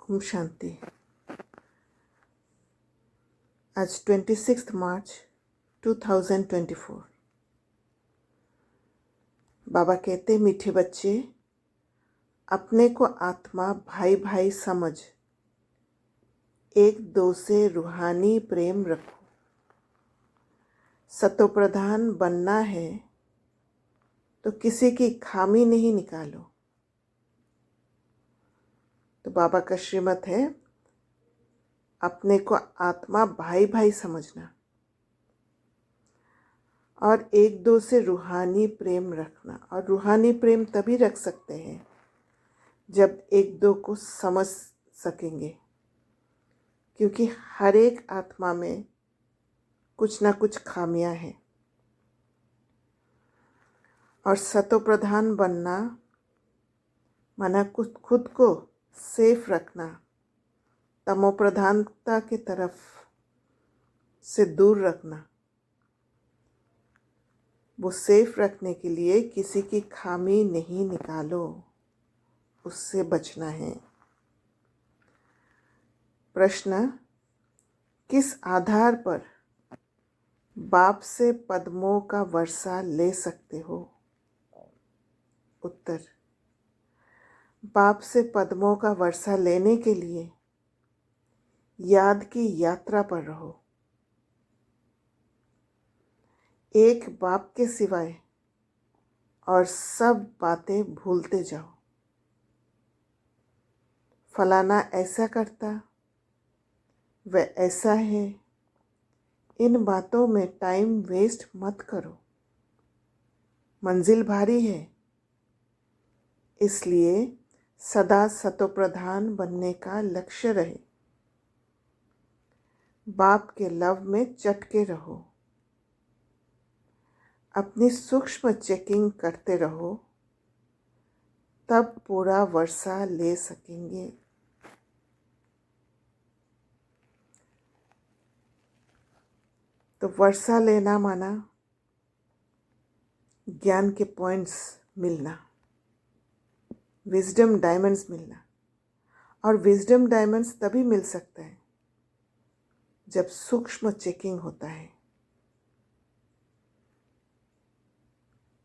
ओम शांति। आज 26 मार्च 2024। बाबा कहते, मीठे बच्चे, अपने को आत्मा भाई भाई समझ एक दो से रूहानी प्रेम रखो। सतोप्रधान बनना है तो किसी की खामी नहीं निकालो। तो बाबा का श्रीमत है, अपने को आत्मा भाई भाई समझना और एक दो से रूहानी प्रेम रखना। और रूहानी प्रेम तभी रख सकते हैं जब एक दो को समझ सकेंगे, क्योंकि हर एक आत्मा में कुछ ना कुछ खामियां हैं। और सतोप्रधान बनना माना खुद को सेफ रखना, तमोप्रधानता की तरफ से दूर रखना। वो सेफ रखने के लिए किसी की खामी नहीं निकालो, उससे बचना है। प्रश्न, किस आधार पर बाप से पद्मों का वर्षा ले सकते हो? उत्तर, बाप से पद्मों का वर्षा लेने के लिए याद की यात्रा पर रहो। एक बाप के सिवाय और सब बातें भूलते जाओ। फलाना ऐसा करता, वह ऐसा है, इन बातों में टाइम वेस्ट मत करो। मंजिल भारी है, इसलिए सदा सतोप्रधान बनने का लक्ष्य रहे। बाप के लव में चटके रहो। अपनी सूक्ष्म चेकिंग करते रहो, तब पूरा वर्षा ले सकेंगे। तो वर्षा लेना माना ज्ञान के पॉइंट्स मिलना, विजडम डायमंड्स मिलना। और विजडम डायमंड्स तभी मिल सकता है जब सूक्ष्म चेकिंग होता है,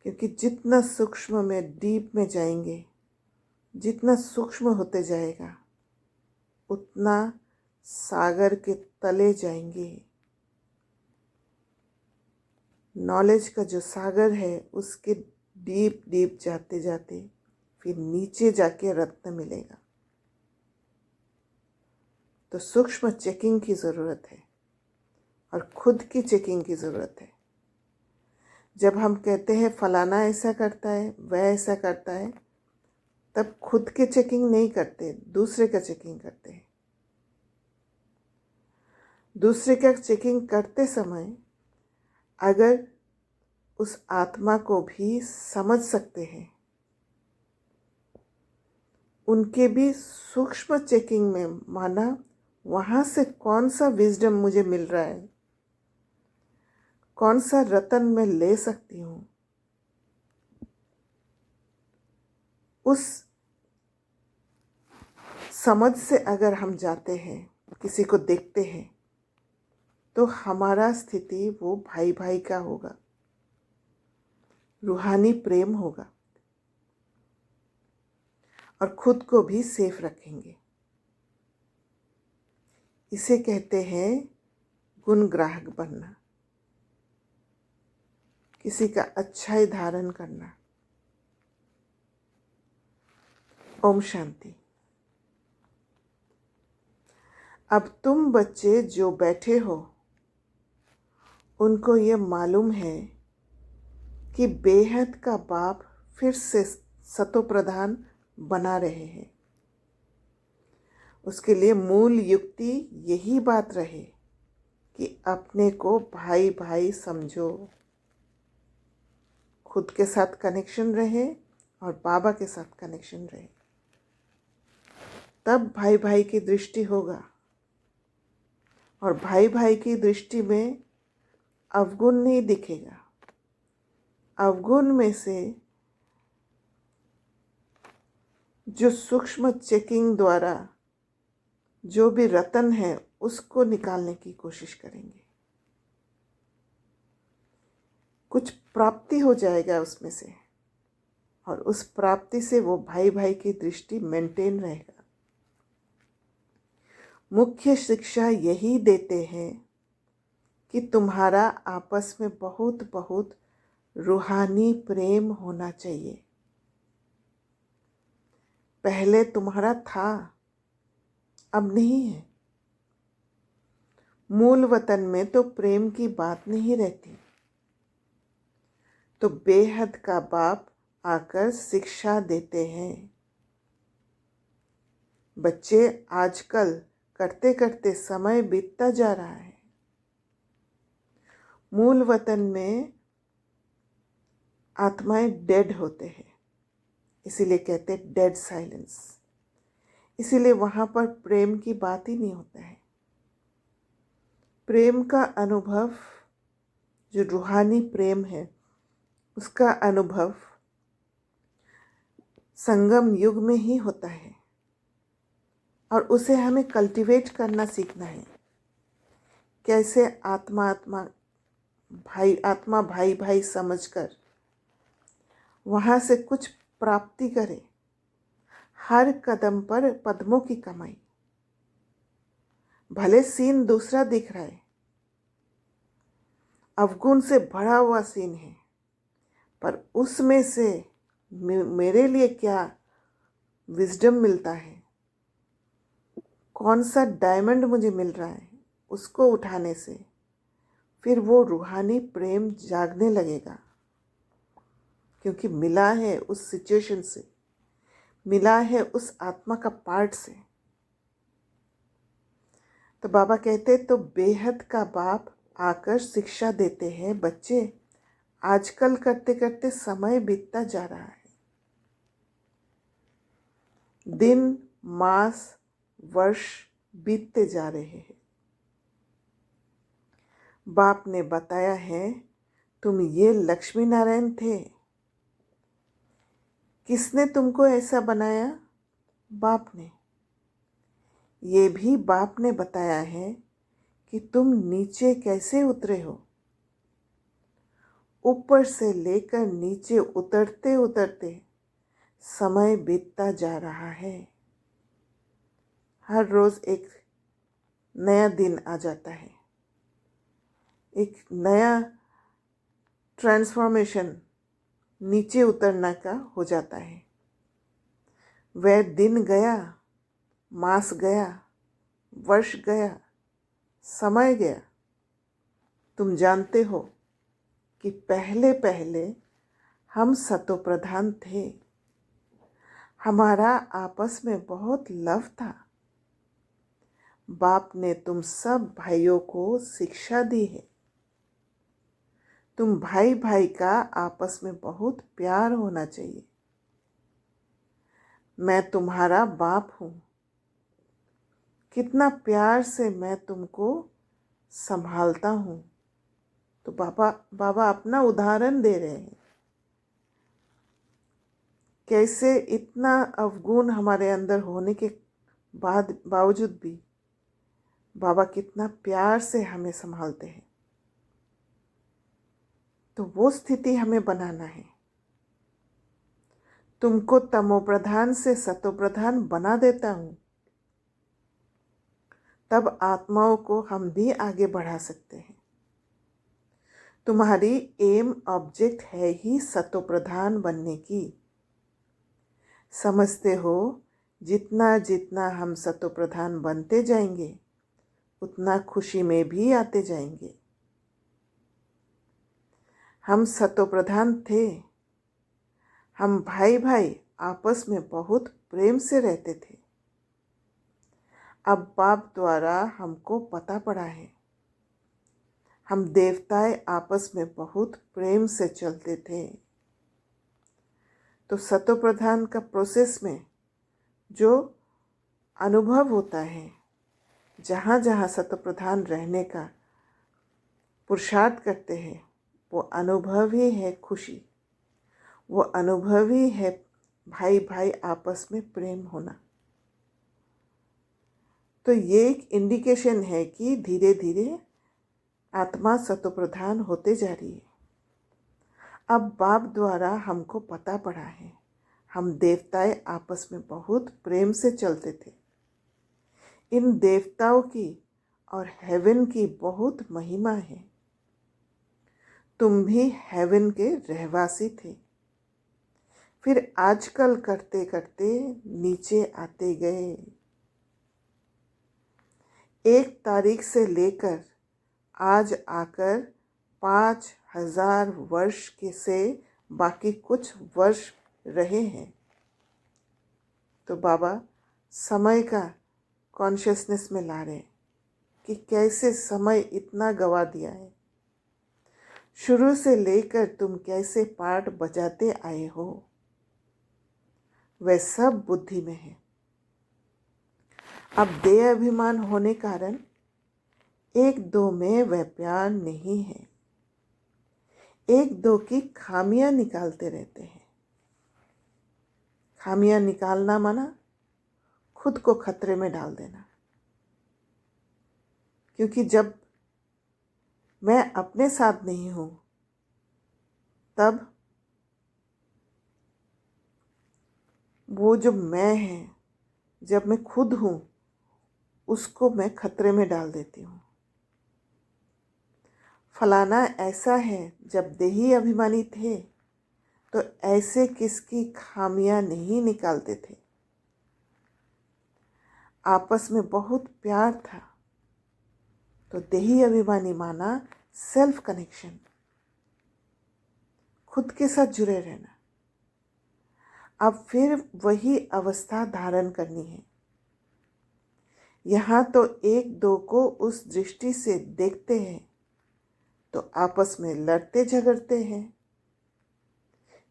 क्योंकि जितना सूक्ष्म में डीप में जाएंगे, जितना सूक्ष्म होते जाएगा, उतना सागर के तले जाएंगे। नॉलेज का जो सागर है, उसके डीप डीप जाते जाते फिर नीचे जाके रत्न मिलेगा। तो सूक्ष्म चेकिंग की ज़रूरत है और खुद की चेकिंग की ज़रूरत है। जब हम कहते हैं फलाना ऐसा करता है, वह ऐसा करता है, तब खुद के चेकिंग नहीं करते, दूसरे का चेकिंग करते हैं। दूसरे का चेकिंग करते समय अगर उस आत्मा को भी समझ सकते हैं, उनके भी सूक्ष्म चेकिंग में माना वहाँ से कौन सा विजडम मुझे मिल रहा है, कौन सा रतन मैं ले सकती हूँ, उस समझ से अगर हम जाते हैं, किसी को देखते हैं, तो हमारा स्थिति वो भाई भाई का होगा, रूहानी प्रेम होगा और खुद को भी सेफ रखेंगे। इसे कहते हैं गुण ग्राहक बनना, किसी का अच्छाई धारण करना। ओम शांति। अब तुम बच्चे जो बैठे हो, उनको ये मालूम है कि बेहद का बाप फिर से सतोप्रधान बना रहे हैं। उसके लिए मूल युक्ति यही बात रहे कि अपने को भाई भाई समझो, खुद के साथ कनेक्शन रहे और बाबा के साथ कनेक्शन रहे, तब भाई भाई की दृष्टि होगा। और भाई भाई की दृष्टि में अवगुण नहीं दिखेगा। अवगुण में से जो सूक्ष्म चेकिंग द्वारा जो भी रतन है उसको निकालने की कोशिश करेंगे। कुछ प्राप्ति हो जाएगा उसमें से, और उस प्राप्ति से वो भाई भाई की दृष्टि मेंटेन रहेगा। मुख्य शिक्षा यही देते हैं कि तुम्हारा आपस में बहुत बहुत रूहानी प्रेम होना चाहिए। पहले तुम्हारा था, अब नहीं है। मूल वतन में तो प्रेम की बात नहीं रहती, तो बेहद का बाप आकर शिक्षा देते हैं। बच्चे आजकल करते करते समय बीतता जा रहा है। मूल वतन में आत्माएं डेड होते हैं, इसीलिए कहते हैं डेड साइलेंस। इसीलिए वहाँ पर प्रेम की बात ही नहीं होता है। प्रेम का अनुभव, जो रूहानी प्रेम है, उसका अनुभव संगम युग में ही होता है, और उसे हमें कल्टीवेट करना सीखना है। कैसे आत्मा भाई भाई समझकर वहाँ से कुछ प्राप्ति करे। हर कदम पर पद्मों की कमाई। भले सीन दूसरा दिख रहा है, अवगुण से भरा हुआ सीन है, पर उसमें से मेरे लिए क्या विजडम मिलता है, कौन सा डायमंड मुझे मिल रहा है, उसको उठाने से फिर वो रूहानी प्रेम जागने लगेगा। क्योंकि मिला है उस सिचुएशन से, मिला है उस आत्मा का पार्ट से। तो बाबा कहते तो बेहद का बाप आकर शिक्षा देते हैं, बच्चे आजकल करते करते समय बीतता जा रहा है। दिन, मास, वर्ष बीतते जा रहे हैं। बाप ने बताया है, तुम ये लक्ष्मी नारायण थे। किसने तुमको ऐसा बनाया? बाप ने। ये भी बाप ने बताया है कि तुम नीचे कैसे उतरे हो। ऊपर से लेकर नीचे उतरते उतरते समय बीतता जा रहा है। हर रोज एक नया दिन आ जाता है, एक नया ट्रांसफॉर्मेशन नीचे उतरना का हो जाता है। वह दिन गया, मास गया, वर्ष गया, समय गया। तुम जानते हो कि पहले पहले हम सतो प्रधान थे। हमारा आपस में बहुत लव था। बाप ने तुम सब भाइयों को शिक्षा दी है। तुम भाई भाई का आपस में बहुत प्यार होना चाहिए। मैं तुम्हारा बाप हूँ। कितना प्यार से मैं तुमको संभालता हूँ। तो बाबा अपना उदाहरण दे रहे हैं, कैसे इतना अवगुण हमारे अंदर होने के बावजूद भी बाबा कितना प्यार से हमें संभालते हैं। तो वो स्थिति हमें बनाना है। तुमको तमोप्रधान से सतोप्रधान बना देता हूँ, तब आत्माओं को हम भी आगे बढ़ा सकते हैं। तुम्हारी एम ऑब्जेक्ट है ही सतोप्रधान बनने की। समझते हो, जितना जितना हम सतोप्रधान बनते जाएंगे उतना खुशी में भी आते जाएंगे। हम सतोप्रधान थे। हम भाई भाई आपस में बहुत प्रेम से रहते थे। अब बाप द्वारा हमको पता पड़ा है, हम देवताएं आपस में बहुत प्रेम से चलते थे। तो सतोप्रधान का प्रोसेस में जो अनुभव होता है, जहाँ जहाँ सतोप्रधान रहने का पुरुषार्थ करते हैं, वो अनुभव ही है खुशी। वो अनुभव ही है भाई भाई आपस में प्रेम होना। तो ये एक इंडिकेशन है कि धीरे धीरे आत्मा सतोप्रधान होते जा रही है। अब बाप द्वारा हमको पता पड़ा है, हम देवताएं आपस में बहुत प्रेम से चलते थे। इन देवताओं की और हेवन की बहुत महिमा है। तुम भी हेवन के रहवासी थे, फिर आजकल करते करते नीचे आते गए। 1 तारीख से लेकर आज आकर 5000 वर्ष के से बाकी कुछ वर्ष रहे हैं। तो बाबा समय का कॉन्शियसनेस में ला रहे हैं कि कैसे समय इतना गवा दिया है। शुरू से लेकर तुम कैसे पार्ट बजाते आए हो, वह सब बुद्धि में है। अब देह अभिमान होने कारण 1-2 में वह प्यार नहीं है। 1-2 की खामियां निकालते रहते हैं। खामियां निकालना माना खुद को खतरे में डाल देना। क्योंकि जब मैं अपने साथ नहीं हूं, तब वो जो मैं है, जब मैं खुद हूं, उसको मैं खतरे में डाल देती हूं। फलाना ऐसा है, जब देही अभिमानी थे तो ऐसे किसकी खामियां नहीं निकालते थे। आपस में बहुत प्यार था, तो देही अभिमानी माना सेल्फ कनेक्शन, खुद के साथ जुड़े रहना। अब फिर वही अवस्था धारण करनी है। यहाँ तो 1-2 को उस दृष्टि से देखते हैं तो आपस में लड़ते झगड़ते हैं।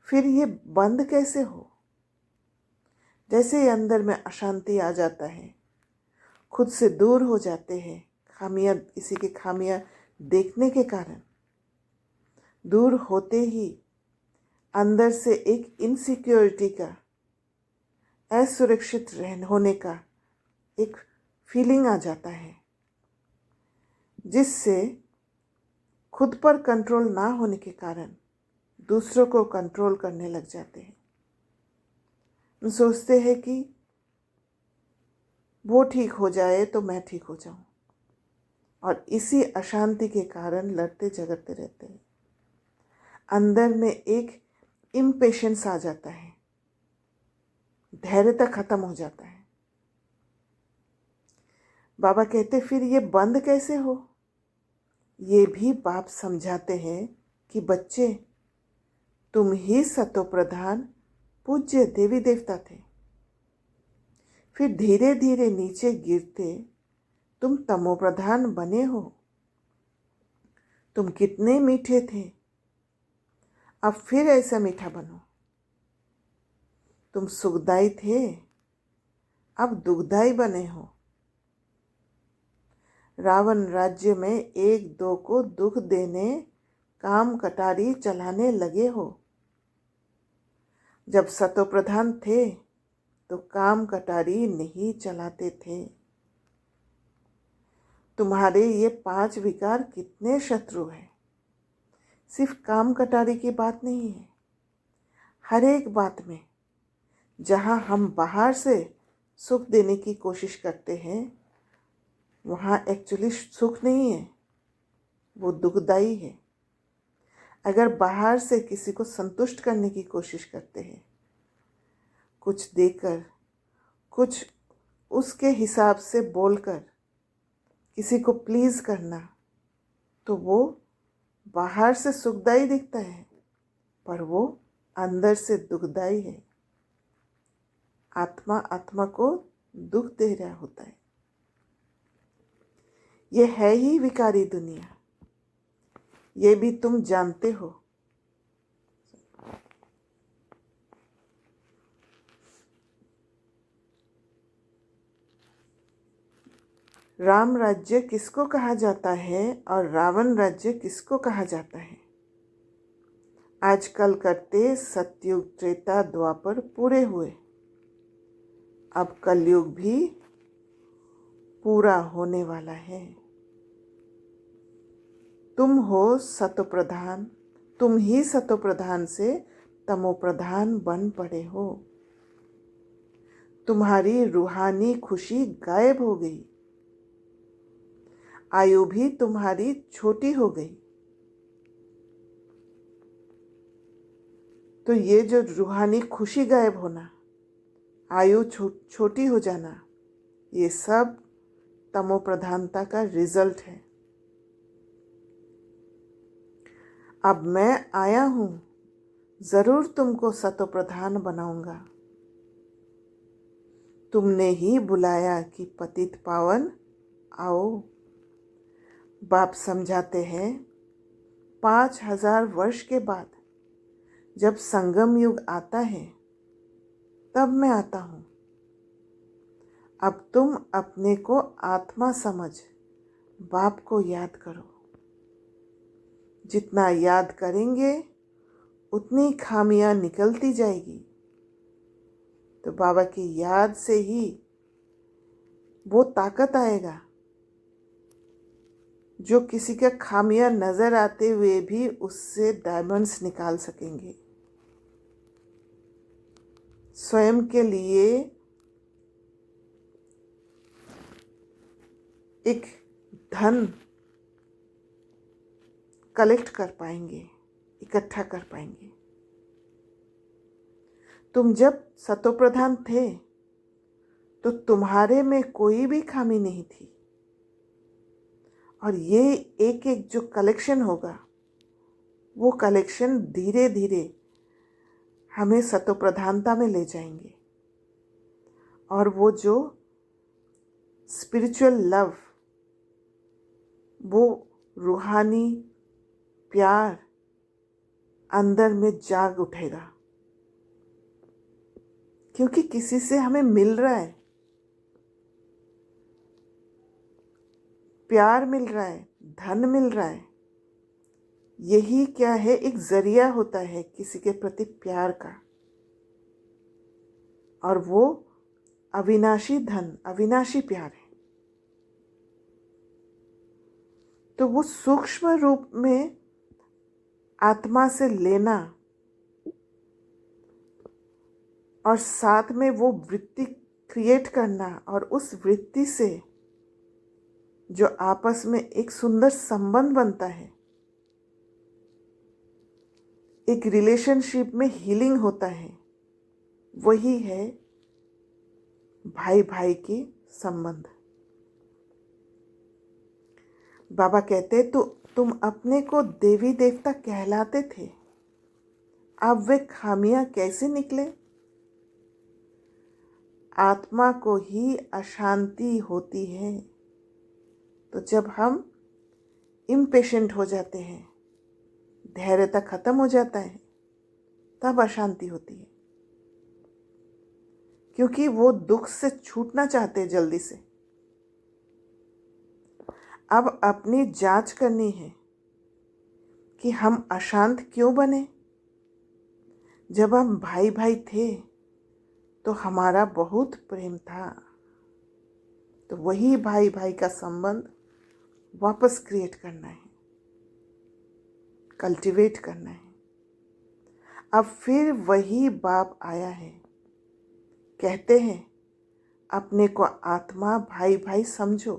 फिर ये बंद कैसे हो? जैसे ही अंदर में अशांति आ जाता है, खुद से दूर हो जाते हैं, खामियां, किसी की खामियां देखने के कारण दूर होते ही अंदर से एक इनसिक्योरिटी का, असुरक्षित होने का एक फीलिंग आ जाता है, जिससे खुद पर कंट्रोल ना होने के कारण दूसरों को कंट्रोल करने लग जाते हैं। सोचते हैं कि वो ठीक हो जाए तो मैं ठीक हो जाऊं, और इसी अशांति के कारण लड़ते झगड़ते रहते हैं। अंदर में एक इम्पेशेंस आ जाता है, धैर्यता खत्म हो जाता है। बाबा कहते फिर ये बंद कैसे हो? ये भी बाप समझाते हैं कि बच्चे, तुम ही सतोप्रधान पूज्य देवी देवता थे, फिर धीरे धीरे नीचे गिरते तुम तमोप्रधान बने हो। तुम कितने मीठे थे, अब फिर ऐसा मीठा बनो। तुम सुखदाई थे, अब दुखदाई बने हो। रावण राज्य में 1-2 को दुख देने काम कटारी चलाने लगे हो। जब सतोप्रधान थे तो काम कटारी नहीं चलाते थे। तुम्हारे ये 5 विकार कितने शत्रु हैं। सिर्फ काम कटारी की बात नहीं है, हर एक बात में जहाँ हम बाहर से सुख देने की कोशिश करते हैं, वहाँ एक्चुअली सुख नहीं है, वो दुखदाई है। अगर बाहर से किसी को संतुष्ट करने की कोशिश करते हैं, कुछ देकर, कुछ उसके हिसाब से बोलकर किसी को प्लीज़ करना, तो वो बाहर से सुखदाई दिखता है, पर वो अंदर से दुखदाई है। आत्मा आत्मा को दुख दे रहा होता है। ये है ही विकारी दुनिया, ये भी तुम जानते हो। राम राज्य किसको कहा जाता है और रावण राज्य किसको कहा जाता है? आजकल करते सतयुग त्रेता द्वापर पूरे हुए, अब कलयुग भी पूरा होने वाला है। तुम हो सतोप्रधान, तुम ही सतोप्रधान से तमोप्रधान बन पड़े हो। तुम्हारी रूहानी खुशी गायब हो गई, आयु भी तुम्हारी छोटी हो गई। तो ये जो रूहानी खुशी गायब होना, आयु छोटी हो जाना, ये सब तमोप्रधानता का रिजल्ट है। अब मैं आया हूं, जरूर तुमको सतोप्रधान बनाऊंगा। तुमने ही बुलाया कि पतित पावन आओ। बाप समझाते हैं 5000 वर्ष के बाद जब संगम युग आता है तब मैं आता हूं। अब तुम अपने को आत्मा समझ बाप को याद करो। जितना याद करेंगे उतनी खामियां निकलती जाएगी। तो बाबा की याद से ही वो ताकत आएगा जो किसी का खामियां नजर आते हुए भी उससे डायमंड्स निकाल सकेंगे। स्वयं के लिए एक धन कलेक्ट कर पाएंगे, इकट्ठा कर पाएंगे। तुम जब सतोप्रधान थे तो तुम्हारे में कोई भी खामी नहीं थी। और ये एक एक जो कलेक्शन होगा, वो कलेक्शन धीरे धीरे हमें सतोप्रधानता में ले जाएंगे। और वो जो स्पिरिचुअल लव, वो रूहानी प्यार अंदर में जाग उठेगा, क्योंकि किसी से हमें मिल रहा है, प्यार मिल रहा है, धन मिल रहा है। यही क्या है, एक जरिया होता है किसी के प्रति प्यार का। और वो अविनाशी धन, अविनाशी प्यार है। तो वो सूक्ष्म रूप में आत्मा से लेना और साथ में वो वृत्ति क्रिएट करना, और उस वृत्ति से जो आपस में एक सुंदर संबंध बनता है, एक रिलेशनशिप में हीलिंग होता है, वही है भाई भाई की संबंध। बाबा कहते तो तुम अपने को देवी देवता कहलाते थे, अब वे खामियां कैसे निकले? आत्मा को ही अशांति होती है। तो जब हम इम्पेशेंट हो जाते हैं, धैर्यता खत्म हो जाता है, तब अशांति होती है। क्योंकि वो दुख से छूटना चाहते हैं जल्दी से। अब अपनी जांच करनी है कि हम अशांत क्यों बने। जब हम भाई भाई थे तो हमारा बहुत प्रेम था। तो वही भाई भाई का संबंध वापस क्रिएट करना है, कल्टीवेट करना है। अब फिर वही बाप आया है, कहते हैं अपने को आत्मा भाई भाई समझो,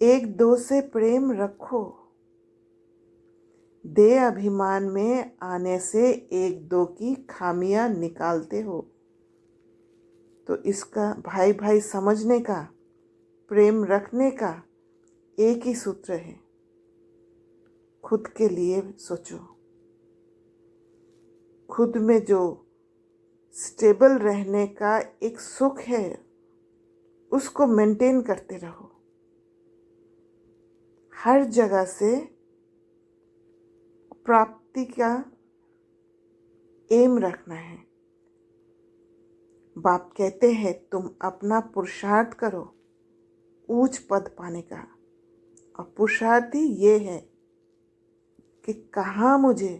एक दो से प्रेम रखो। देह अभिमान में आने से एक दो की खामियां निकालते हो। तो इसका भाई भाई समझने का, प्रेम रखने का एक ही सूत्र है, खुद के लिए सोचो। खुद में जो स्टेबल रहने का एक सुख है, उसको मेंटेन करते रहो। हर जगह से प्राप्ति का एम रखना है। बाप कहते हैं तुम अपना पुरुषार्थ करो ऊंच पद पाने का। और पुरुषार्थ ही ये है कि कहाँ मुझे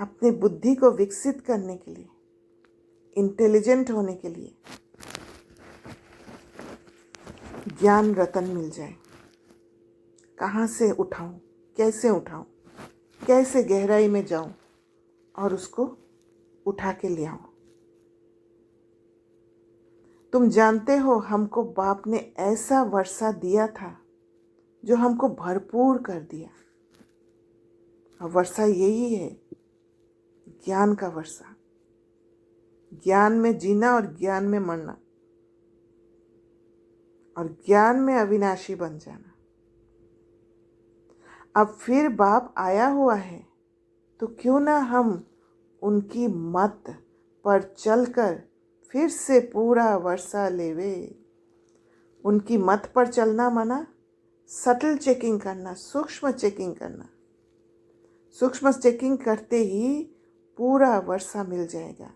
अपनी बुद्धि को विकसित करने के लिए, इंटेलिजेंट होने के लिए ज्ञान रतन मिल जाए। कहाँ से उठाऊं, कैसे उठाऊं, कैसे गहराई में जाऊं और उसको उठा के ले आऊं। तुम जानते हो हमको बाप ने ऐसा वर्षा दिया था जो हमको भरपूर कर दिया। और वर्षा यही है, ज्ञान का वर्षा, ज्ञान में जीना और ज्ञान में मरना और ज्ञान में अविनाशी बन जाना। अब फिर बाप आया हुआ है तो क्यों ना हम उनकी मत पर चलकर फिर से पूरा वर्षा लेवे। उनकी मत पर चलना माना सटल चेकिंग करना, सूक्ष्म चेकिंग करना। सूक्ष्म चेकिंग करते ही पूरा वर्षा मिल जाएगा,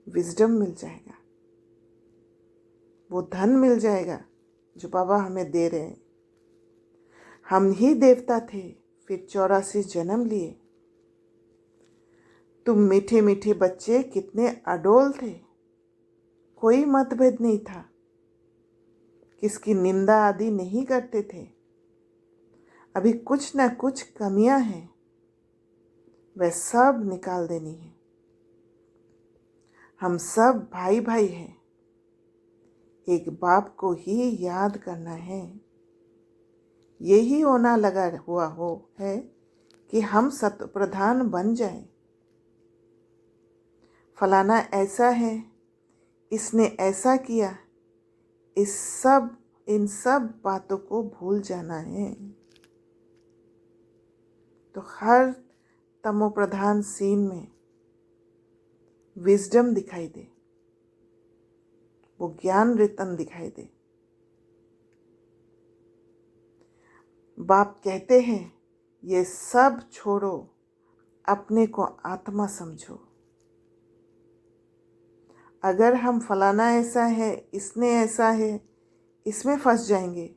विजडम मिल जाएगा, वो धन मिल जाएगा जो बाबा हमें दे रहे हैं। हम ही देवता थे, फिर 84 जन्म लिए। तुम मीठे मीठे बच्चे कितने अडोल थे, कोई मतभेद नहीं था, किसकी निंदा आदि नहीं करते थे। अभी कुछ न कुछ कमियां हैं, वह सब निकाल देनी है। हम सब भाई भाई हैं, एक बाप को ही याद करना है। यही होना लगा हुआ है कि हम सत्य प्रधान बन जाएं। फलाना ऐसा है, इसने ऐसा किया, इन सब बातों को भूल जाना है। तो हर तमो प्रधान सीन में विजडम दिखाई दे, वो ज्ञान रतन दिखाई दे। बाप कहते हैं ये सब छोड़ो, अपने को आत्मा समझो। अगर हम फलाना ऐसा है, इसने ऐसा है, इसमें फंस जाएंगे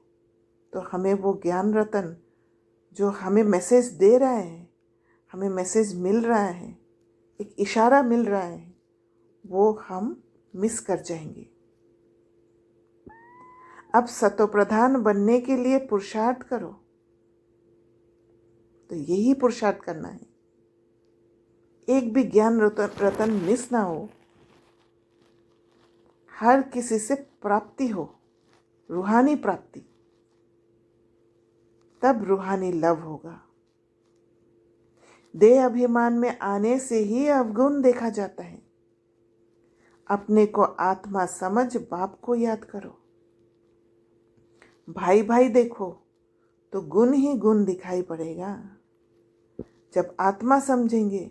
तो हमें वो ज्ञान रतन जो हमें मैसेज दे रहा है, हमें मैसेज मिल रहा है, एक इशारा मिल रहा है, वो हम मिस कर जाएंगे। अब सतोप्रधान बनने के लिए पुरुषार्थ करो, तो यही पुरुषार्थ करना है। एक भी ज्ञान रतन मिस ना हो, हर किसी से प्राप्ति हो, रूहानी प्राप्ति, तब रूहानी लव होगा। देह अभिमान में आने से ही अवगुण देखा जाता है। अपने को आत्मा समझ बाप को याद करो। भाई भाई देखो तो गुण ही गुण दिखाई पड़ेगा। जब आत्मा समझेंगे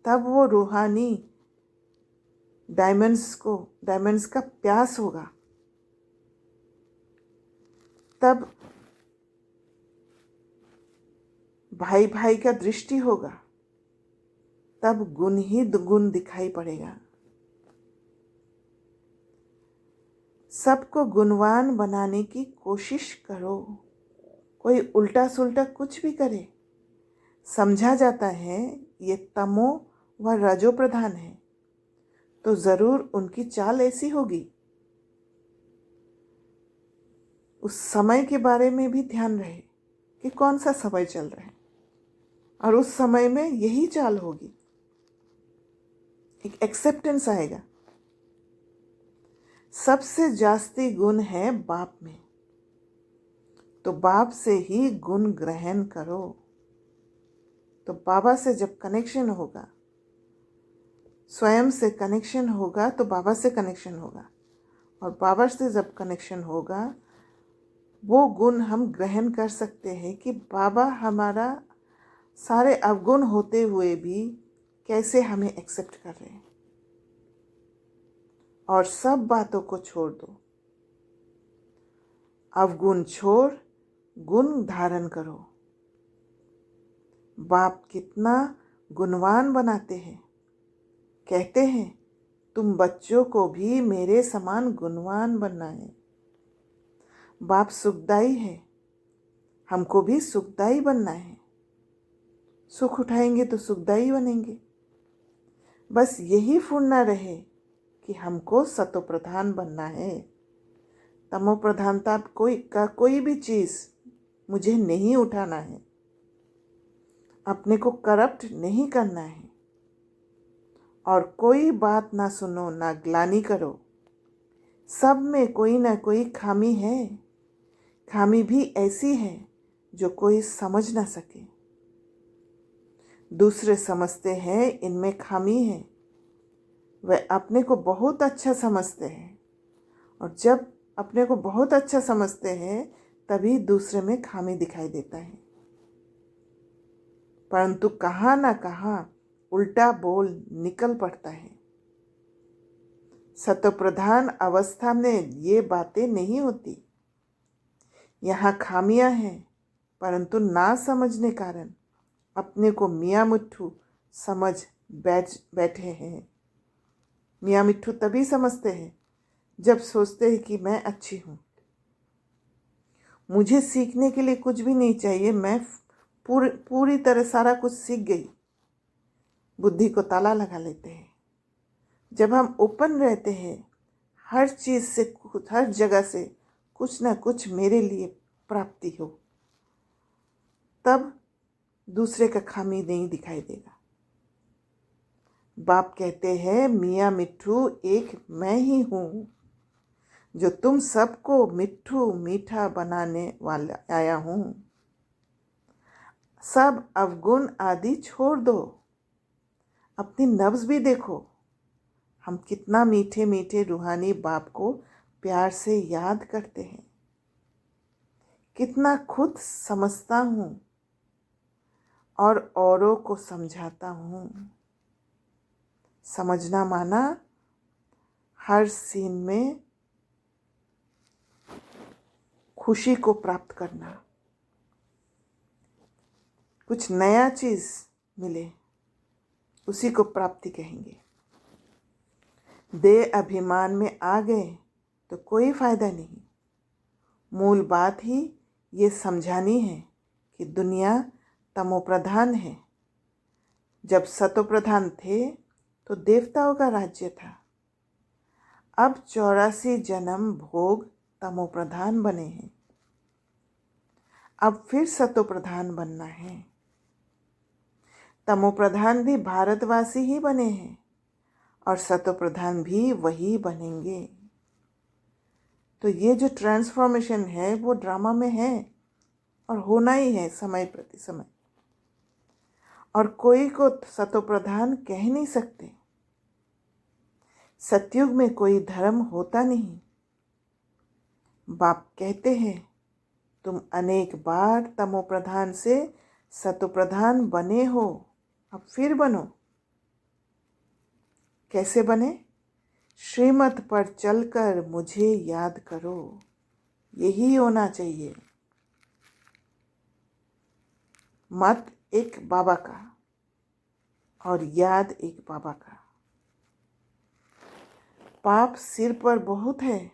तब वो रूहानी डायमंड्स का प्यास होगा, तब भाई भाई का दृष्टि होगा, तब गुण ही गुण दिखाई पड़ेगा। सबको गुणवान बनाने की कोशिश करो। कोई उल्टा सुल्टा कुछ भी करे, समझा जाता है ये तमो व रजो प्रधान है, तो जरूर उनकी चाल ऐसी होगी। उस समय के बारे में भी ध्यान रहे कि कौन सा समय चल रहा है, और उस समय में यही चाल होगी। एक एक्सेप्टेंस आएगा। सबसे जास्ती गुण है बाप में, तो बाप से ही गुण ग्रहण करो। तो बाबा से जब कनेक्शन होगा, स्वयं से कनेक्शन होगा, तो बाबा से कनेक्शन होगा, और बाबा से जब कनेक्शन होगा, वो गुण हम ग्रहण कर सकते हैं कि बाबा हमारा सारे अवगुण होते हुए भी कैसे हमें एक्सेप्ट कर रहे हैं। और सब बातों को छोड़ दो, अवगुण छोड़ गुण धारण करो। बाप कितना गुणवान बनाते हैं। कहते हैं तुम बच्चों को भी मेरे समान गुणवान बनना है। बाप सुखदाई है, हमको भी सुखदाई बनना है। सुख उठाएंगे तो सुखदाई बनेंगे। बस यही फुर्ना रहे कि हमको सतोप्रधान बनना है, तमो प्रधानता कोई भी चीज़ मुझे नहीं उठाना है, अपने को करप्ट नहीं करना है, और कोई बात ना सुनो ना ग्लानि करो। सब में कोई ना कोई खामी है, खामी भी ऐसी है जो कोई समझ ना सके। दूसरे समझते हैं इनमें खामी है, वे अपने को बहुत अच्छा समझते हैं, और जब अपने को बहुत अच्छा समझते हैं तभी दूसरे में खामी दिखाई देता है। परंतु कहाँ ना कहाँ उल्टा बोल निकल पड़ता है। सतोप्रधान अवस्था में ये बातें नहीं होती। यहाँ खामियां हैं, परंतु ना समझने कारण अपने को मियाँ मिट्ठू समझ बैठे हैं। मियाँ मिट्ठू तभी समझते हैं जब सोचते हैं कि मैं अच्छी हूँ, मुझे सीखने के लिए कुछ भी नहीं चाहिए, मैं पूरी तरह सारा कुछ सीख गई। बुद्धि को ताला लगा लेते हैं। जब हम ओपन रहते हैं, हर चीज़ से, हर जगह से कुछ ना कुछ मेरे लिए प्राप्ति हो, तब दूसरे का खामी नहीं दिखाई देगा। बाप कहते हैं मियाँ मिट्ठू एक मैं ही हूँ, जो तुम सबको मिट्ठू मीठा बनाने वाला आया हूँ। सब अवगुण आदि छोड़ दो, अपनी नब्ज भी देखो। हम कितना मीठे मीठे रूहानी बाप को प्यार से याद करते हैं, कितना खुद समझता हूँ और औरों को समझाता हूँ। समझना माना हर सीन में खुशी को प्राप्त करना, कुछ नया चीज़ मिले उसी को प्राप्ति कहेंगे। देह अभिमान में आ गए तो कोई फायदा नहीं। मूल बात ही ये समझानी है कि दुनिया तमोप्रधान है। जब सतोप्रधान थे तो देवताओं का राज्य था। अब 84 जन्म भोग तमोप्रधान बने हैं, अब फिर सतोप्रधान बनना है। तमोप्रधान भी भारतवासी ही बने हैं और सतोप्रधान भी वही बनेंगे। तो ये जो ट्रांसफॉर्मेशन है वो ड्रामा में है और होना ही है समय प्रति समय, और कोई को सतोप्रधान कह नहीं सकते। सतयुग में कोई धर्म होता नहीं। बाप कहते हैं तुम अनेक बार तमोप्रधान से सतोप्रधान बने हो, अब फिर बनो। कैसे बने? श्रीमत पर चलकर मुझे याद करो, यही होना चाहिए। मत एक बाबा का और याद एक बाबा का। पाप सिर पर बहुत है,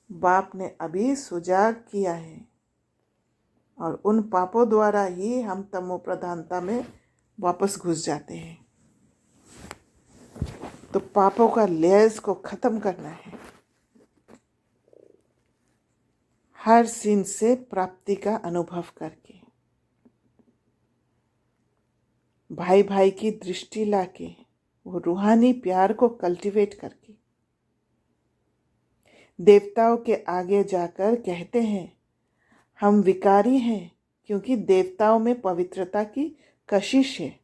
बाप ने अभी सुजाग किया है, और उन पापों द्वारा ही हम तमो प्रधानता में वापस घुस जाते हैं। तो पापों का लेयर्स को खत्म करना है। हर सीन से प्राप्ति का अनुभव करके, भाई भाई की दृष्टि लाके, वो रूहानी प्यार को कल्टीवेट करके देवताओं के आगे जाकर कहते हैं हम विकारी हैं, क्योंकि देवताओं में पवित्रता की कशिश है।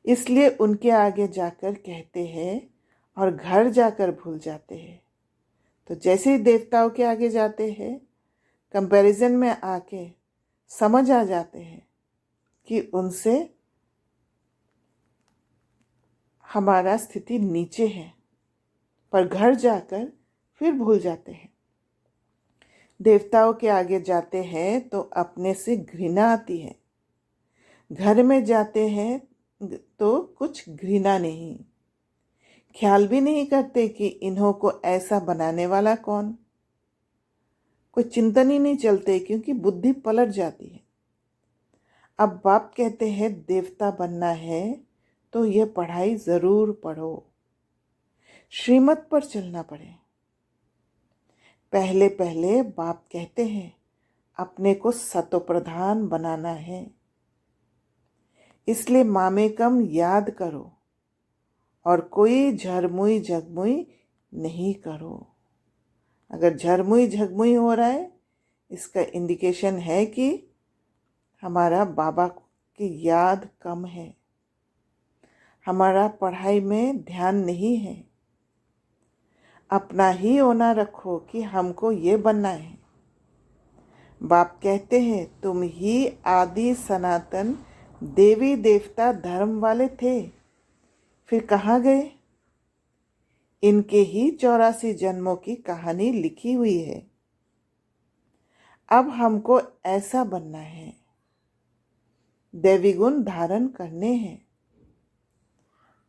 इसलिए उनके आगे जाकर कहते हैं और घर जाकर भूल जाते हैं। तो जैसे ही देवताओं के आगे जाते हैं, कंपैरिजन में आके समझ आ जाते हैं कि उनसे हमारा स्थिति नीचे है, पर घर जाकर फिर भूल जाते हैं। देवताओं के आगे जाते हैं तो अपने से घृणा आती है, घर में जाते हैं तो कुछ घृणा नहीं, ख्याल भी नहीं करते कि इन्हों को ऐसा बनाने वाला कौन, कोई चिंतन ही नहीं चलते, क्योंकि बुद्धि पलट जाती है। अब बाप कहते हैं देवता बनना है तो ये पढ़ाई ज़रूर पढ़ो, श्रीमत पर चलना पड़े। पहले पहले बाप कहते हैं अपने को सतोप्रधान बनाना है, इसलिए मामेकम याद करो और कोई झरमुई झगमुई नहीं करो। अगर झरमुई झगमुई हो रहा है, इसका इंडिकेशन है कि हमारा बाबा की याद कम है, हमारा पढ़ाई में ध्यान नहीं है। अपना ही होना रखो कि हमको ये बनना है। बाप कहते हैं तुम ही आदि सनातन देवी देवता धर्म वाले थे, फिर कहाँ गए? इनके ही 84 जन्मों की कहानी लिखी हुई है। अब हमको ऐसा बनना है, दैवी गुण धारण करने हैं,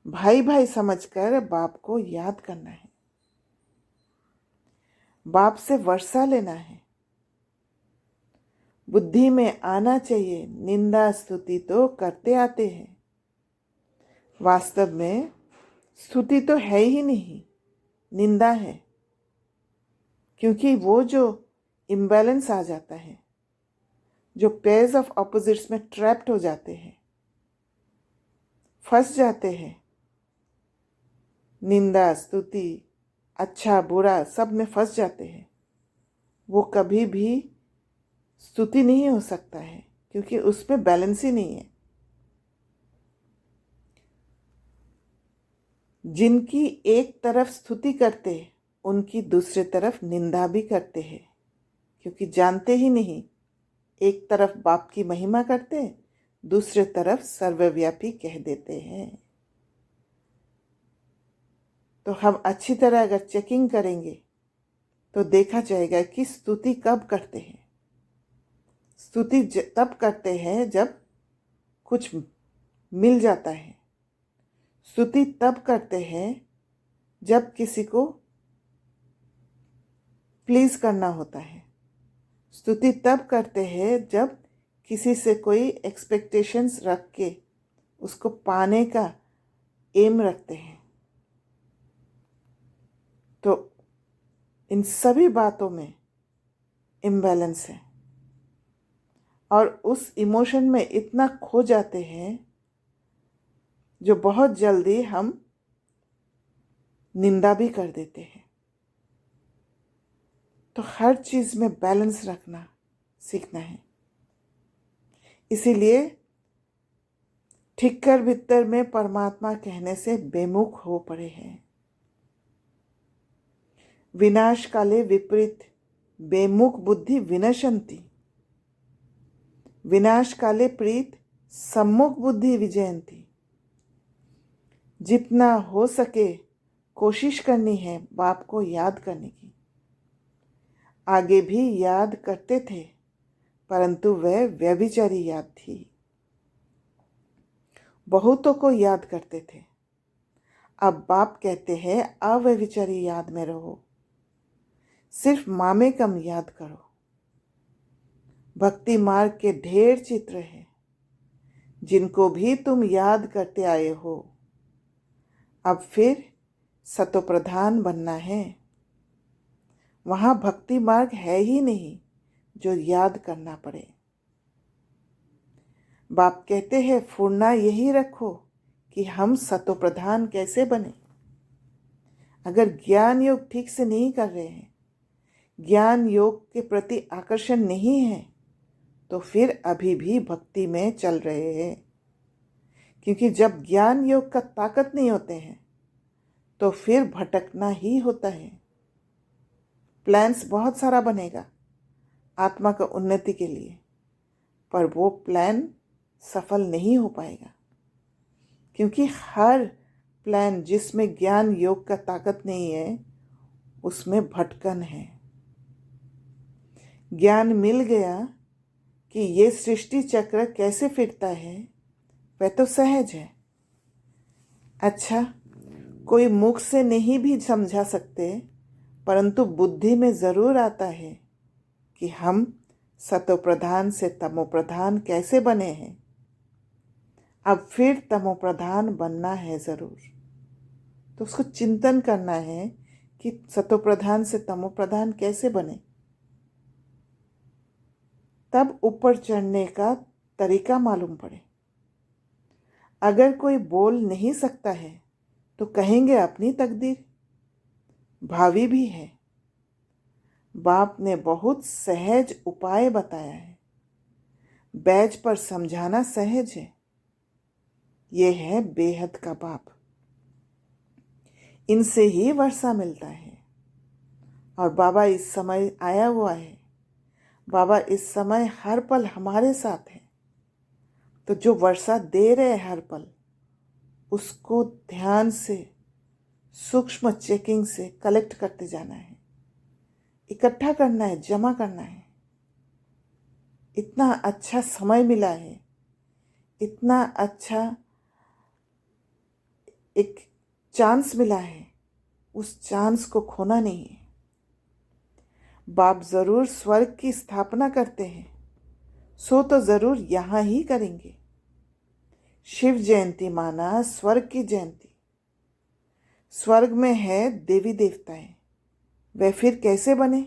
भाई भाई समझकर बाप को याद करना है, बाप से वर्षा लेना है। बुद्धि में आना चाहिए निंदा स्तुति तो करते आते हैं, वास्तव में स्तुति तो है ही नहीं, निंदा है। क्योंकि वो जो इम्बैलेंस आ जाता है, जो पेयर्स ऑफ ऑपोजिट्स में ट्रैप्ड हो जाते हैं, फंस जाते हैं, निंदा स्तुति अच्छा बुरा सब में फंस जाते हैं, वो कभी भी स्तुति नहीं हो सकता है, क्योंकि उसमें बैलेंस ही नहीं है। जिनकी एक तरफ स्तुति करते उनकी दूसरी तरफ निंदा भी करते हैं, क्योंकि जानते ही नहीं, एक तरफ बाप की महिमा करते, दूसरी तरफ सर्वव्यापी कह देते हैं। तो हम अच्छी तरह अगर चेकिंग करेंगे तो देखा जाएगा कि स्तुति कब करते हैं। स्तुति तब करते हैं जब कुछ मिल जाता है। स्तुति तब करते हैं जब किसी को प्लीज करना होता है। स्तुति तब करते हैं जब किसी से कोई एक्सपेक्टेशंस रख के उसको पाने का एम रखते हैं। तो इन सभी बातों में इम्बैलेंस है और उस इमोशन में इतना खो जाते हैं जो बहुत जल्दी हम निंदा भी कर देते हैं। तो हर चीज में बैलेंस रखना सीखना है। इसीलिए ठिक्कर भीतर में परमात्मा कहने से बेमुख हो पड़े हैं। विनाश काले विपरीत बेमुख बुद्धि विनशंति, विनाश काले प्रीत सम्मुख बुद्धि विजयंती। जितना हो सके कोशिश करनी है बाप को याद करने की। आगे भी याद करते थे, परंतु वह व्यभिचारी याद थी। बहुतों को याद करते थे, अब बाप कहते हैं अव्यभिचारी याद में रहो, सिर्फ मामे कम याद करो। भक्ति मार्ग के ढेर चित्र हैं, जिनको भी तुम याद करते आए हो। अब फिर सतोप्रधान बनना है। वहां भक्ति मार्ग है ही नहीं जो याद करना पड़े। बाप कहते हैं फुर्ना यही रखो कि हम सतोप्रधान कैसे बने। अगर ज्ञान योग ठीक से नहीं कर रहे हैं, ज्ञान योग के प्रति आकर्षण नहीं है, तो फिर अभी भी भक्ति में चल रहे हैं। क्योंकि जब ज्ञान योग का ताकत नहीं होते हैं तो फिर भटकना ही होता है। प्लान्स बहुत सारा बनेगा आत्मा का उन्नति के लिए, पर वो प्लान सफल नहीं हो पाएगा, क्योंकि हर प्लान जिसमें ज्ञान योग का ताकत नहीं है उसमें भटकन है। ज्ञान मिल गया कि ये सृष्टि चक्र कैसे फिरता है, वह तो सहज है। अच्छा, कोई मुख से नहीं भी समझा सकते, परंतु बुद्धि में जरूर आता है कि हम सतोप्रधान से तमोप्रधान कैसे बने हैं। अब फिर तमोप्रधान बनना है जरूर। तो उसको चिंतन करना है कि सतोप्रधान से तमोप्रधान कैसे बने, तब ऊपर चढ़ने का तरीका मालूम पड़े। अगर कोई बोल नहीं सकता है तो कहेंगे अपनी तकदीर, भावी भी है। बाप ने बहुत सहज उपाय बताया है, बैज पर समझाना सहज है। ये है बेहद का बाप। इनसे ही वर्षा मिलता है और बाबा इस समय आया हुआ है। बाबा इस समय हर पल हमारे साथ है। तो जो वर्षा दे रहे हर पल, उसको ध्यान से सूक्ष्म चेकिंग से कलेक्ट करते जाना है, इकट्ठा करना है, जमा करना है। इतना अच्छा समय मिला है, इतना अच्छा एक चांस मिला है, उस चांस को खोना नहीं है। बाप जरूर स्वर्ग की स्थापना करते हैं, सो तो जरूर यहां ही करेंगे। शिव जयंती माना स्वर्ग की जयंती। स्वर्ग में है देवी देवताएं, वे फिर कैसे बने?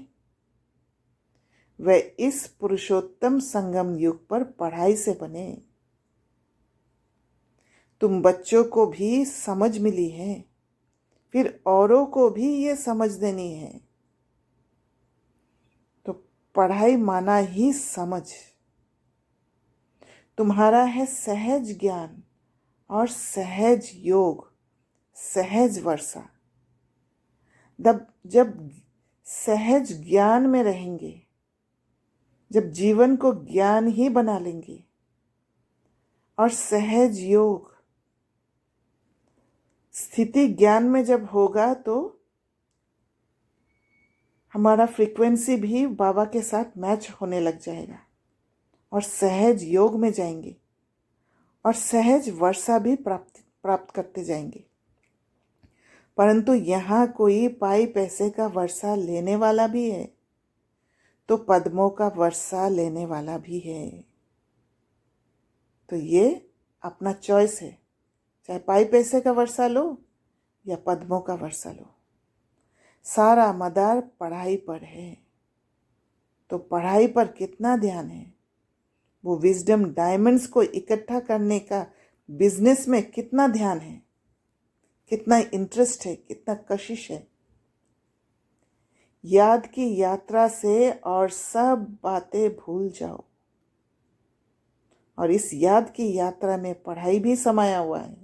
वे इस पुरुषोत्तम संगम युग पर पढ़ाई से बने। तुम बच्चों को भी समझ मिली है, फिर औरों को भी ये समझ देनी है। तो पढ़ाई माना ही समझ। तुम्हारा है सहज ज्ञान और सहज योग, सहज वर्षा। जब सहज ज्ञान में रहेंगे, जब जीवन को ज्ञान ही बना लेंगे, और सहज योग स्थिति ज्ञान में जब होगा तो हमारा फ्रीक्वेंसी भी बाबा के साथ मैच होने लग जाएगा और सहज योग में जाएंगे और सहज वर्षा भी प्राप्त करते जाएंगे। परंतु यहाँ कोई पाई पैसे का वर्षा लेने वाला भी है, तो पद्मों का वर्षा लेने वाला भी है। तो ये अपना चॉइस है, चाहे पाई पैसे का वर्षा लो या पद्मों का वर्षा लो। सारा मदार पढ़ाई पर है। तो पढ़ाई पर कितना ध्यान है, वो विजडम डायमंड्स को इकट्ठा करने का बिजनेस में कितना ध्यान है, कितना इंटरेस्ट है, कितना कशिश है। याद की यात्रा से और सब बातें भूल जाओ। और इस याद की यात्रा में पढ़ाई भी समाया हुआ है।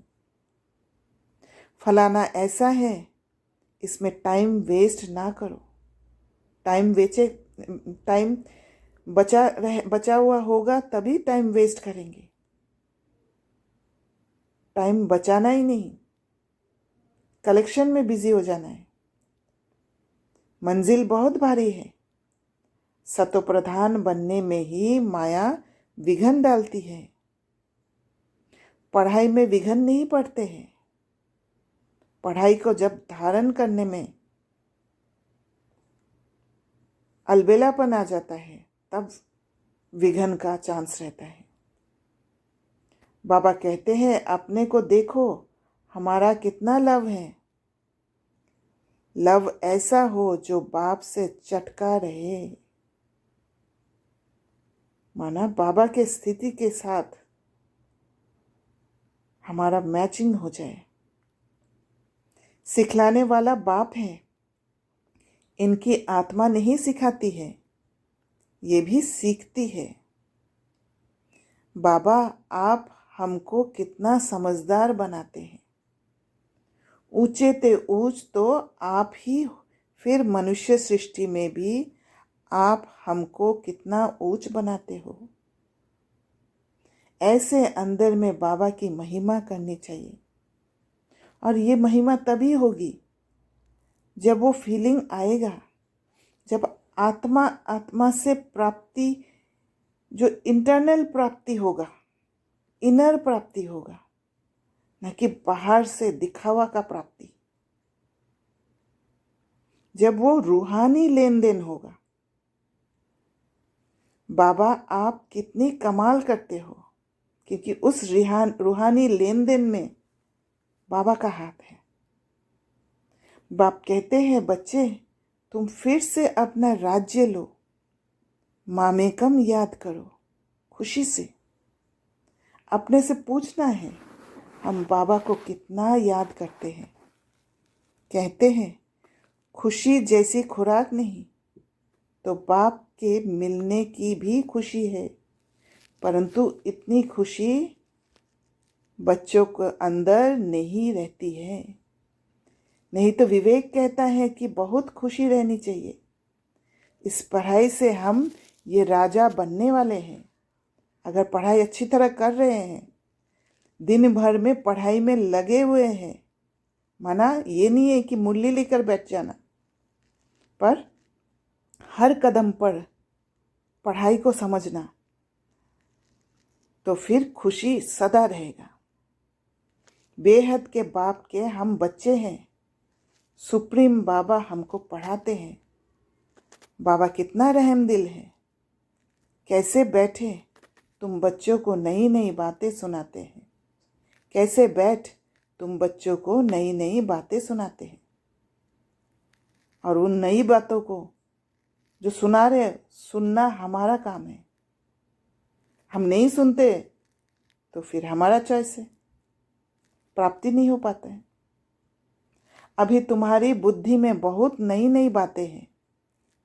फलाना ऐसा है, इसमें टाइम वेस्ट ना करो। टाइम बचा हुआ होगा तभी टाइम वेस्ट करेंगे। टाइम बचाना ही नहीं, कलेक्शन में बिजी हो जाना है। मंजिल बहुत भारी है। सतोप्रधान बनने में ही माया विघन डालती है। पढ़ाई में विघन नहीं पड़ते हैं। पढ़ाई को जब धारण करने में अलबेलापन आ जाता है, तब विघन का चांस रहता है। बाबा कहते हैं अपने को देखो, हमारा कितना लव है। लव ऐसा हो जो बाप से चटका रहे, माना बाबा के स्थिति के साथ हमारा मैचिंग हो जाए। सिखलाने वाला बाप है, इनकी आत्मा नहीं सिखाती है, ये भी सीखती है। बाबा आप हमको कितना समझदार बनाते हैं। ऊंचे ते ऊंच तो आप ही, फिर मनुष्य सृष्टि में भी आप हमको कितना ऊंच बनाते हो। ऐसे अंदर में बाबा की महिमा करनी चाहिए। और ये महिमा तभी होगी जब वो फीलिंग आएगा, जब आत्मा से प्राप्ति, जो इंटरनल प्राप्ति होगा, इनर प्राप्ति होगा, न कि बाहर से दिखावा का प्राप्ति। जब वो रूहानी लेन देन होगा। बाबा आप कितनी कमाल करते हो, क्योंकि उस रूहानी लेन देन में बाबा का हाथ है। बाप कहते हैं, बच्चे तुम फिर से अपना राज्य लो, मामेकम याद करो खुशी से। अपने से पूछना है, हम बाबा को कितना याद करते हैं। कहते हैं, खुशी जैसी खुराक नहीं तो बाप के मिलने की भी खुशी है, परंतु इतनी खुशी बच्चों के अंदर नहीं रहती है। नहीं तो विवेक कहता है कि बहुत खुशी रहनी चाहिए। इस पढ़ाई से हम ये राजा बनने वाले हैं। अगर पढ़ाई अच्छी तरह कर रहे हैं, दिन भर में पढ़ाई में लगे हुए हैं, माना ये नहीं है कि मुरली लेकर बैठ जाना, पर हर कदम पर पढ़ाई को समझना, तो फिर खुशी सदा रहेगा। बेहद के बाप के हम बच्चे हैं। सुप्रीम बाबा हमको पढ़ाते हैं। बाबा कितना रहमदिल है। कैसे बैठे तुम बच्चों को नई नई बातें सुनाते हैं। कैसे बैठ तुम बच्चों को नई नई बातें सुनाते हैं। और उन नई बातों को जो सुना रहे, सुनना हमारा काम है। हम नहीं सुनते तो फिर हमारा चॉइस है, प्राप्ति नहीं हो पाता है। अभी तुम्हारी बुद्धि में बहुत नई नई बातें हैं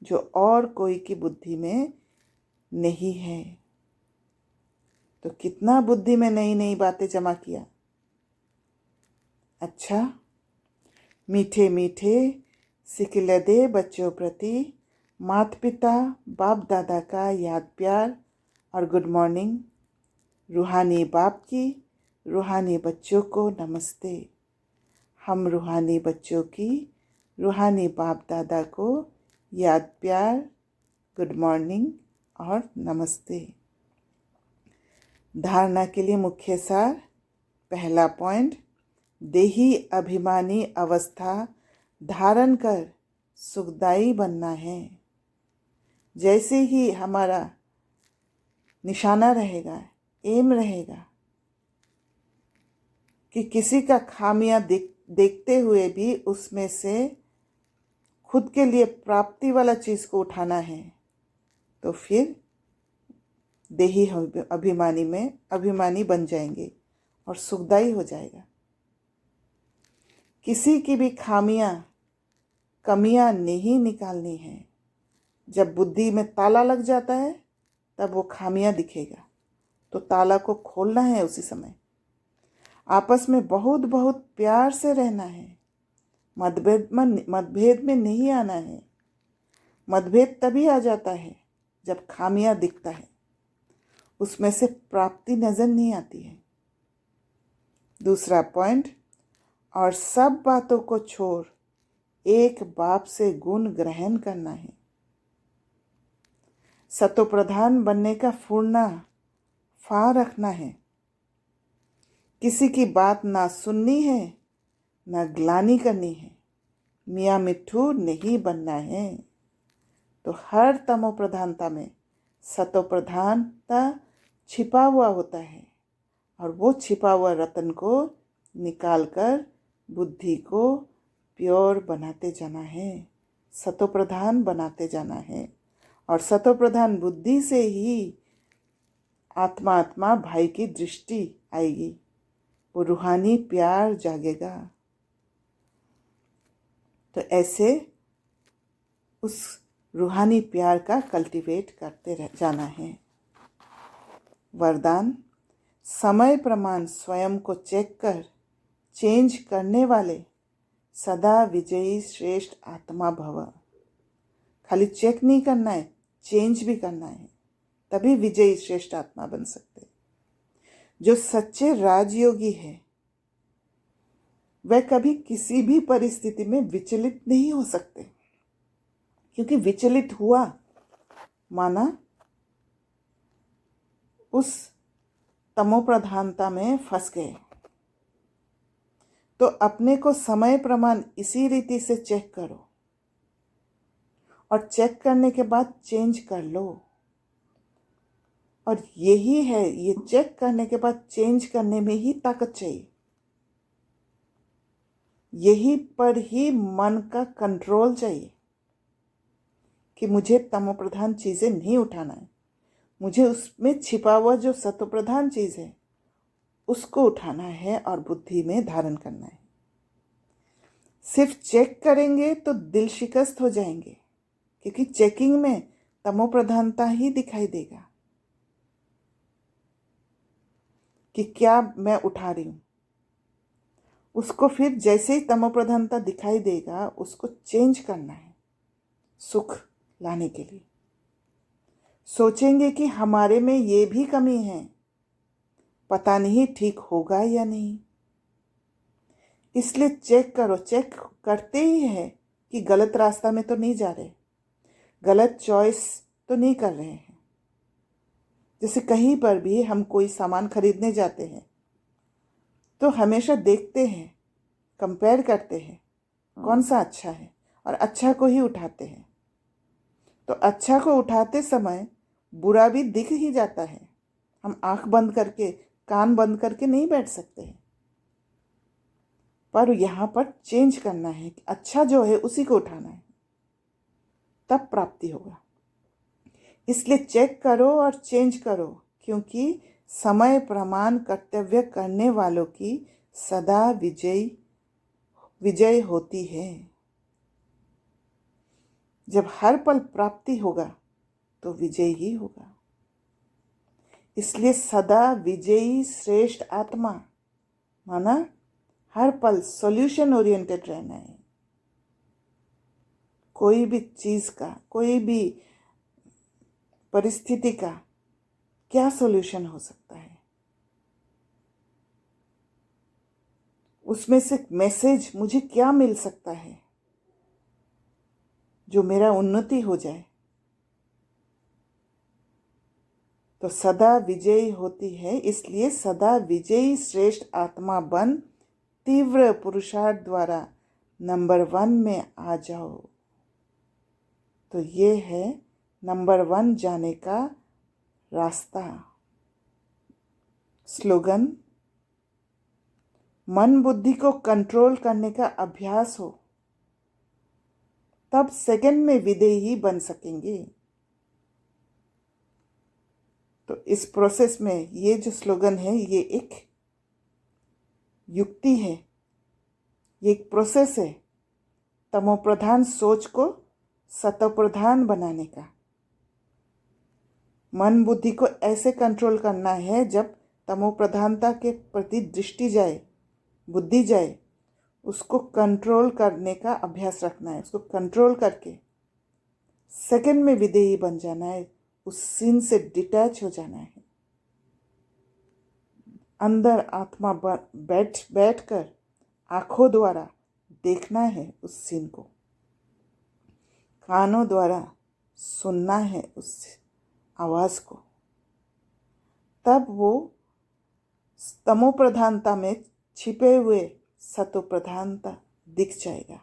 जो और कोई की बुद्धि में नहीं है। तो कितना बुद्धि में नई नई बातें जमा किया। अच्छा, मीठे मीठे सिकिलदे बच्चों प्रति माता पिता बाप दादा का याद प्यार और गुड मॉर्निंग। रूहानी बाप की रूहानी बच्चों को नमस्ते। हम रूहानी बच्चों की रूहानी बाप दादा को याद प्यार, गुड मॉर्निंग और नमस्ते। धारणा के लिए मुख्य सार। पहला पॉइंट, देही अभिमानी अवस्था धारण कर सुखदायी बनना है। जैसे ही हमारा निशाना रहेगा, एम रहेगा कि किसी का खामियां देखते हुए भी उसमें से खुद के लिए प्राप्ति वाला चीज़ को उठाना है, तो फिर देही अभिमानी में अभिमानी बन जाएंगे और सुखदायी हो जाएगा। किसी की भी कमियां नहीं निकालनी है। जब बुद्धि में ताला लग जाता है तब वो खामियां दिखेगा, तो ताला को खोलना है उसी समय। आपस में बहुत बहुत प्यार से रहना है। मतभेद में नहीं आना है। मतभेद तभी आ जाता है जब खामियां दिखता है, उसमें से प्राप्ति नजर नहीं आती है। दूसरा पॉइंट, और सब बातों को छोड़ एक बाप से गुण ग्रहण करना है। सतोप्रधान बनने का फूरना फा रखना है। किसी की बात ना सुननी है ना ग्लानि करनी है। मियाँ मिट्ठू नहीं बनना है। तो हर तमो प्रधानता में सतो प्रधानता छिपा हुआ होता है, और वो छिपा हुआ रतन को निकालकर बुद्धि को प्योर बनाते जाना है, सतो प्रधान बनाते जाना है। और सतो प्रधान बुद्धि से ही आत्मा भाई की दृष्टि आएगी, वो रूहानी प्यार जागेगा। तो ऐसे उस रूहानी प्यार का कल्टीवेट करते जाना है। वरदान, समय प्रमाण स्वयं को चेक कर चेंज करने वाले सदा विजयी श्रेष्ठ आत्मा भव। खाली चेक नहीं करना है, चेंज भी करना है, तभी विजयी श्रेष्ठ आत्मा बन सकते। जो सच्चे राजयोगी है वह कभी किसी भी परिस्थिति में विचलित नहीं हो सकते, क्योंकि विचलित हुआ माना उस तमोप्रधानता में फंस गए। तो अपने को समय प्रमाण इसी रीति से चेक करो, और चेक करने के बाद चेंज कर लो। और यही है, ये चेक करने के बाद चेंज करने में ही ताकत चाहिए। यही पर ही मन का कंट्रोल चाहिए कि मुझे तमोप्रधान चीज़ें नहीं उठाना है, मुझे उसमें छिपा हुआ जो सत्वप्रधान चीज़ है उसको उठाना है और बुद्धि में धारण करना है। सिर्फ चेक करेंगे तो दिल शिकस्त हो जाएंगे, क्योंकि चेकिंग में तमोप्रधानता ही दिखाई देगा कि क्या मैं उठा रही हूँ। उसको फिर जैसे ही तमोप्रधानता दिखाई देगा उसको चेंज करना है सुख लाने के लिए। सोचेंगे कि हमारे में ये भी कमी है, पता नहीं ठीक होगा या नहीं, इसलिए चेक करो। चेक करते ही है कि गलत रास्ता में तो नहीं जा रहे, गलत चॉइस तो नहीं कर रहे हैं। जैसे कहीं पर भी हम कोई सामान खरीदने जाते हैं तो हमेशा देखते हैं, कंपेयर करते हैं कौन सा अच्छा है और अच्छा को ही उठाते हैं। तो अच्छा को उठाते समय बुरा भी दिख ही जाता है, हम आंख बंद करके कान बंद करके नहीं बैठ सकते हैं। पर यहाँ पर चेंज करना है, अच्छा जो है उसी को उठाना है, तब प्राप्ति होगा। इसलिए चेक करो और चेंज करो, क्योंकि समय प्रमाण कर्तव्य करने वालों की सदा विजय होती है। जब हर पल प्राप्ति होगा तो विजय ही होगा। इसलिए सदा विजयी श्रेष्ठ आत्मा माना हर पल सॉल्यूशन ओरिएंटेड रहना है। कोई भी चीज़ का, कोई भी परिस्थिति का क्या सॉल्यूशन हो सकता है, उसमें से मैसेज मुझे क्या मिल सकता है जो मेरा उन्नति हो जाए। तो सदा विजयी होती है, इसलिए सदा विजयी श्रेष्ठ आत्मा बन तीव्र पुरुषार्थ द्वारा नंबर 1 में आ जाओ। तो ये है नंबर 1 जाने का रास्ता। स्लोगन, मन बुद्धि को कंट्रोल करने का अभ्यास हो, तब सेकंड में विदेही बन सकेंगे। तो इस प्रोसेस में ये जो स्लोगन है ये एक युक्ति है, ये एक प्रोसेस है तमोप्रधान सोच को सतोप्रधान बनाने का। मन बुद्धि को ऐसे कंट्रोल करना है जब तमोप्रधानता के प्रति दृष्टि जाए, बुद्धि जाए, उसको कंट्रोल करने का अभ्यास रखना है। उसको कंट्रोल करके सेकंड में विदेही बन जाना है, उस सीन से डिटैच हो जाना है। अंदर आत्मा बैठ कर आंखों द्वारा देखना है उस सीन को, कानों द्वारा सुनना है उस आवाज़ को। तब वो तमोप्रधानता में छिपे हुए सतोप्रधानता दिख जाएगा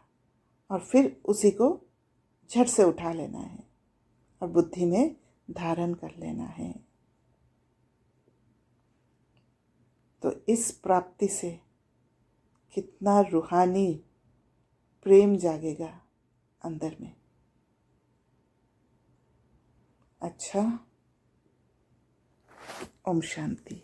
और फिर उसी को झट से उठा लेना है और बुद्धि में धारण कर लेना है। तो इस प्राप्ति से कितना रूहानी प्रेम जागेगा अंदर में। अच्छा, ओम शांति।